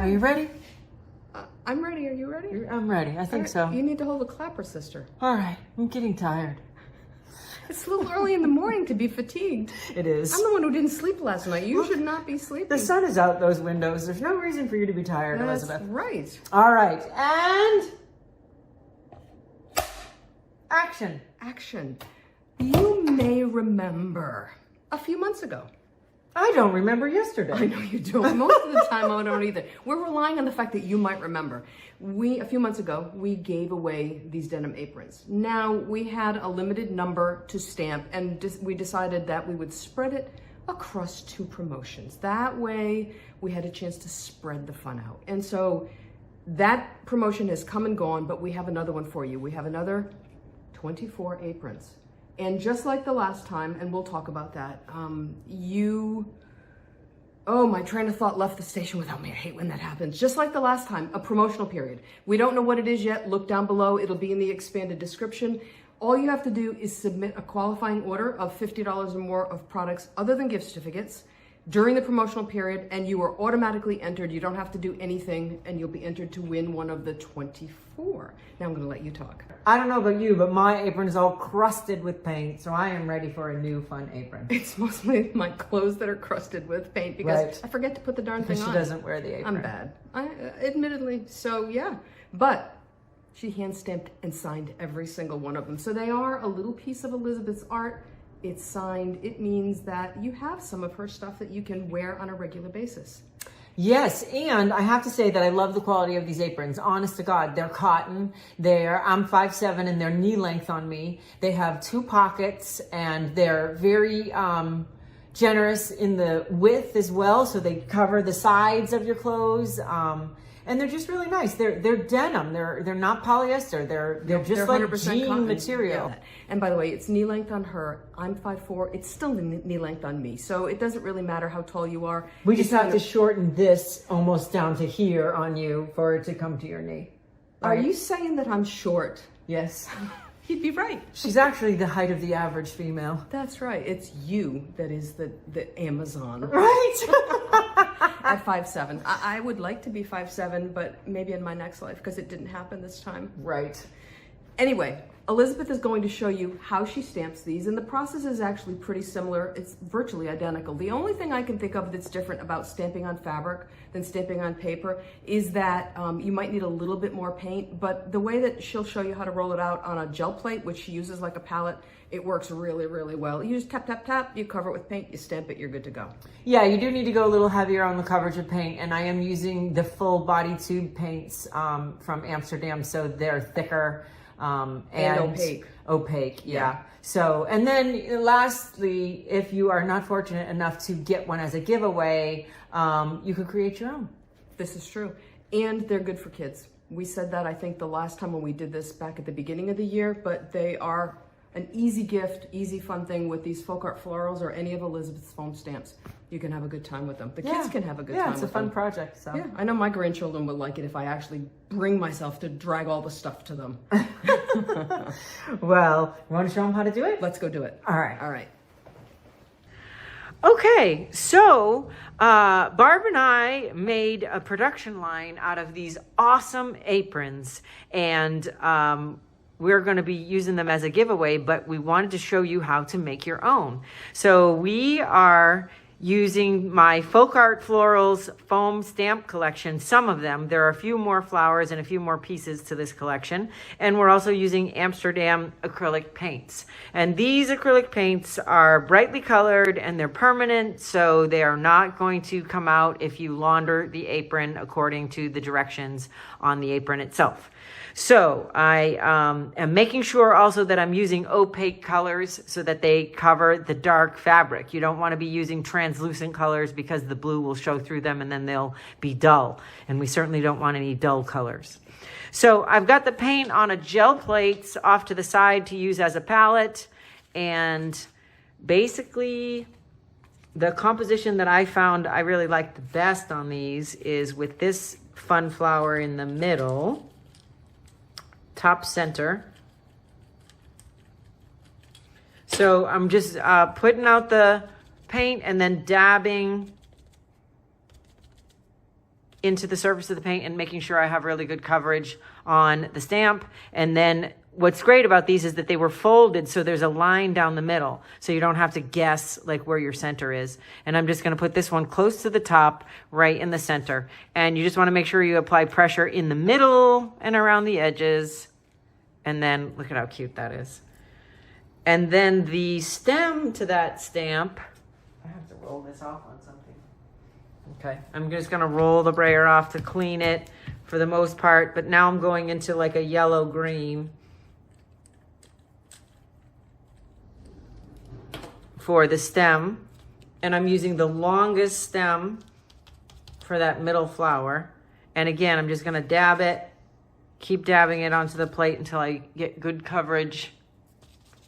Are you ready? I'm ready. Are you ready? I'm ready. I think so. You need to hold the clapper, sister. All right. I'm getting tired. It's a little early in the morning to be fatigued. It is. I'm the one who didn't sleep last night. You should not be sleeping. The sun is out those windows. There's no reason for you to be tired, That's Elizabeth. right. All right. And action. Action. You may remember a few months ago. I don't remember yesterday. I know you don't. Most of the time I don't either. We're relying on the fact that you might remember. A few months ago, we gave away these denim aprons. Now, we had a limited number to stamp, and we decided that we would spread it across 2 promotions. That way, we had a chance to spread the fun out. And so that promotion has come and gone, but we have another one for you. We have another 24 aprons. And just like the last time, and we'll talk about that, oh, my train of thought left the station without me. I hate when that happens. Just like the last time, a promotional period. We don't know what it is yet. Look down below. It'll be in the expanded description. All you have to do is submit a qualifying order of $50 or more of products other than gift certificates during the promotional period, and you are automatically entered. You don't have to do anything, and you'll be entered to win one of the 24. Now I'm going to let you talk. I don't know about you, but my apron is all crusted with paint, so I am ready for a new fun apron. It's mostly my clothes that are crusted with paint because I forget to put the darn thing on. She doesn't wear the apron. I'm bad. Admittedly, so yeah. But she hand stamped and signed every single one of them. So they are a little piece of Elizabeth's art. It's signed. It means that you have some of her stuff that you can wear on a regular basis. Yes, and I have to say that I love the quality of these aprons. Honest to God, they're cotton. I'm 5'7" and they're knee length on me. They have 2 pockets and they're very generous in the width as well, so they cover the sides of your clothes. And they're just really nice. They're denim. They're not polyester. They're just like jean cotton material. Yeah. And by the way, it's knee length on her. I'm 5'4". It's still knee length on me. So it doesn't really matter how tall you are. We just have to shorten this almost down to here on you for it to come to your knee. Are you saying that I'm short? Yes. He'd be right. She's actually the height of the average female. That's right. It's you that is the Amazon. Right. At 5'7". I would like to be 5'7", but maybe in my next life because it didn't happen this time. Right. Anyway, Elizabeth is going to show you how she stamps these, and the process is actually pretty similar. It's virtually identical. The only thing I can think of that's different about stamping on fabric than stamping on paper is that you might need a little bit more paint, but the way that she'll show you how to roll it out on a gel plate, which she uses like a palette, it works really, really well. You just tap, tap, tap, you cover it with paint, you stamp it, you're good to go. Yeah, you do need to go a little heavier on the coverage of paint, and I am using the full body tube paints from Amsterdam, so they're thicker. And opaque. Opaque, yeah. So, and then lastly, if you are not fortunate enough to get one as a giveaway, you could create your own. This is true. And they're good for kids. We said that, I think, the last time when we did this back at the beginning of the year, but they are an easy gift, easy fun thing with these Folk Art Florals or any of Elizabeth's foam stamps. You can have a good time with them. The kids can have a good time with them. Yeah, it's a fun project. So. Yeah, I know my grandchildren would like it if I actually bring myself to drag all the stuff to them. Well, you want to show them how to do it? Let's go do it. All right. All right. Okay, so Barb and I made a production line out of these awesome aprons, and we're going to be using them as a giveaway, but we wanted to show you how to make your own. So we are using my Folk Art Florals foam stamp collection, some of them. There are a few more flowers and a few more pieces to this collection. And we're also using Amsterdam acrylic paints. And these acrylic paints are brightly colored and they're permanent, so they are not going to come out if you launder the apron according to the directions on the apron itself. So I am making sure also that I'm using opaque colors so that they cover the dark fabric. You don't want to be using translucent colors because the blue will show through them and then they'll be dull. And we certainly don't want any dull colors. So I've got the paint on a gel plate off to the side to use as a palette. And basically the composition that I found I really like the best on these is with this fun flower in the middle. Top center. So I'm just putting out the paint and then dabbing into the surface of the paint and making sure I have really good coverage on the stamp. And then what's great about these is that they were folded, so there's a line down the middle, so you don't have to guess like where your center is. And I'm just going to put this one close to the top, right in the center. And you just want to make sure you apply pressure in the middle and around the edges. And then look at how cute that is. And then the stem to that stamp, I have to roll this off on something. Okay, I'm just gonna roll the brayer off to clean it for the most part, but now I'm going into like a yellow green for the stem. And I'm using the longest stem for that middle flower. And again, I'm just gonna dab it, keep dabbing it onto the plate until I get good coverage.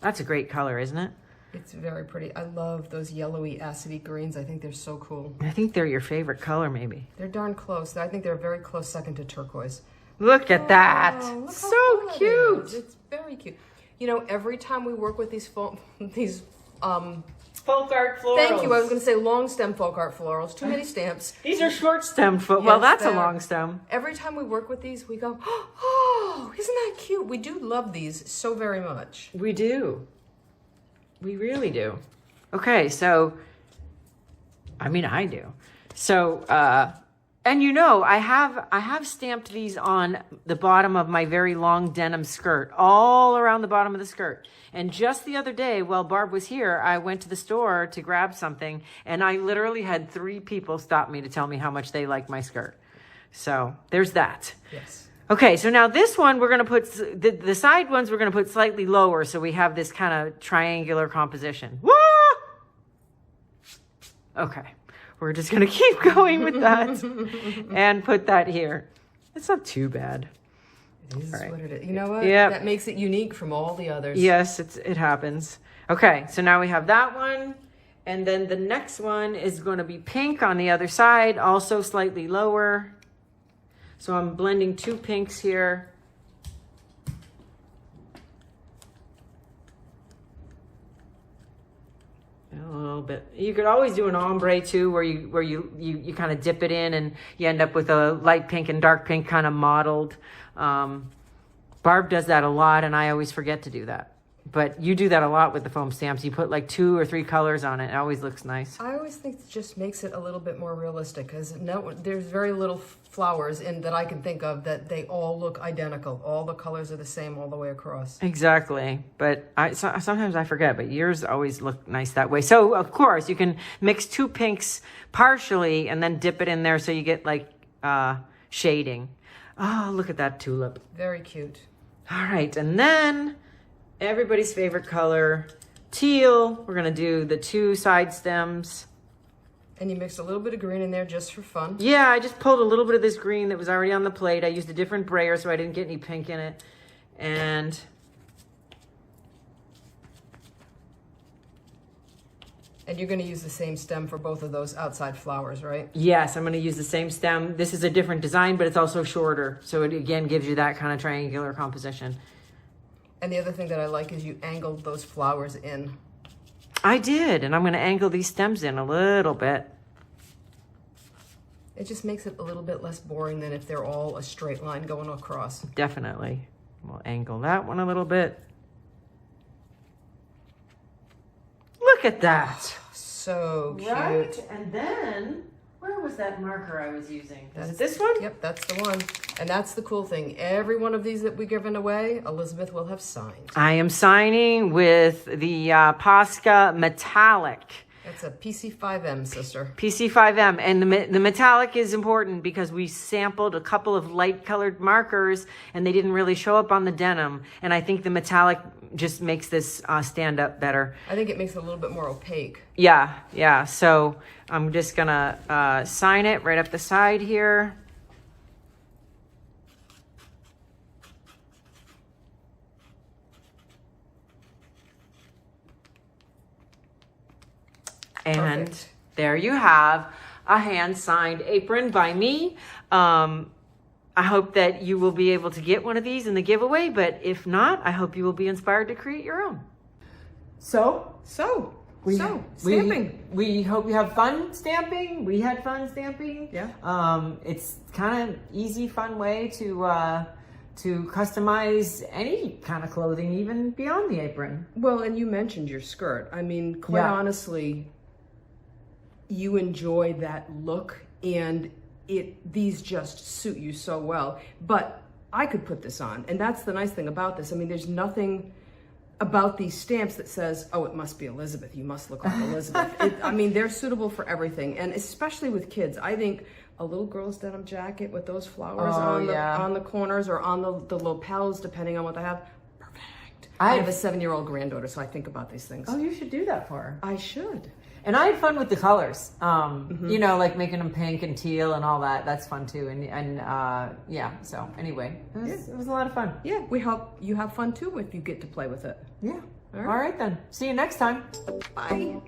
That's a great color, isn't it? It's very pretty. I love those yellowy, acidy greens. I think they're so cool. I think they're your favorite color, maybe. They're darn close. I think they're a very close second to turquoise. Look at that. Look how So cool it cute. is. It's very cute. You know, every time we work with these Folk Art Florals. thank you. I was going to say long stem folk art florals. Too many stamps. These are short stemmed. Well, Yes, that's a they are. long stem. Every time we work with these, we go, oh, isn't that cute? We do love these so very much. We do. We really do. Okay, so, I mean, I do. So, and you know, I have stamped these on the bottom of my very long denim skirt, all around the bottom of the skirt. And just the other day, while Barb was here, I went to the store to grab something, and I literally had 3 people stop me to tell me how much they like my skirt. So, there's that. Yes. Okay, so now this one, we're going to put, the side ones we're going to put slightly lower, so we have this kind of triangular composition. Woo! Okay, we're just going to keep going with that and put that here. It's not too bad. It is Right. what it is. You know what? Yep. That makes it unique from all the others. Yes, it happens. Okay, so now we have that one. And then the next one is going to be pink on the other side, also slightly lower. So I'm blending 2 pinks here. A little bit. You could always do an ombre too, where you kind of dip it in and you end up with a light pink and dark pink kind of mottled. Barb does that a lot, and I always forget to do that. But you do that a lot with the foam stamps. You put like 2 or 3 colors on it. It always looks nice. I always think it just makes it a little bit more realistic because there's very little flowers in that I can think of that they all look identical. All the colors are the same all the way across. Exactly. But sometimes I forget, but yours always look nice that way. So, of course, you can mix 2 pinks partially and then dip it in there so you get like shading. Oh, look at that tulip. Very cute. All right. And then everybody's favorite color, teal. We're going to do the 2 side stems. And you mixed a little bit of green in there just for fun. Yeah, I just pulled a little bit of this green that was already on the plate. I used a different brayer so I didn't get any pink in it. And you're going to use the same stem for both of those outside flowers, right? yes, I'm going to use the same stem. This is a different design, but it's also shorter. So it again gives you that kind of triangular composition. And the other thing that I like is you angled those flowers in. I did, and I'm going to angle these stems in a little bit. It just makes it a little bit less boring than if they're all a straight line going across. Definitely. We'll angle that one a little bit. Look at that. So cute. Right? And then, where was that marker I was using? Is it That's this one? Yep, that's the one. And that's the cool thing. Every one of these that we've given away, Elizabeth will have signed. I am signing with the Posca Metallic. It's a PC5M, sister. PC5M. And the metallic is important because we sampled a couple of light colored markers and they didn't really show up on the denim. And I think the metallic just makes this stand up better. I think it makes it a little bit more opaque. Yeah. So I'm just gonna sign it right up the side here. And Perfect. there you have a hand-signed apron by me. I hope that you will be able to get one of these in the giveaway, but if not, I hope you will be inspired to create your own. So, Stamping. We hope you have fun stamping. We had fun stamping. Yeah. It's kind of easy, fun way to customize any kind of clothing, even beyond the apron. Well, and you mentioned your skirt. I mean, quite honestly, you enjoy that look, and these just suit you so well. But I could put this on, and that's the nice thing about this. I mean, there's nothing about these stamps that says, oh, it must be Elizabeth. You must look like Elizabeth. I mean, they're suitable for everything, and especially with kids. I think a little girl's denim jacket with those flowers on the corners or on the lapels, depending on what they have. Perfect. I have a 7-year-old granddaughter, so I think about these things. Oh, you should do that for her. I should. And I had fun with the colors. You know, like making them pink and teal and all that. That's fun too. And yeah. So anyway, it was a lot of fun. Yeah, we hope you have fun too if you get to play with it. Yeah. All right then. See you next time. Bye.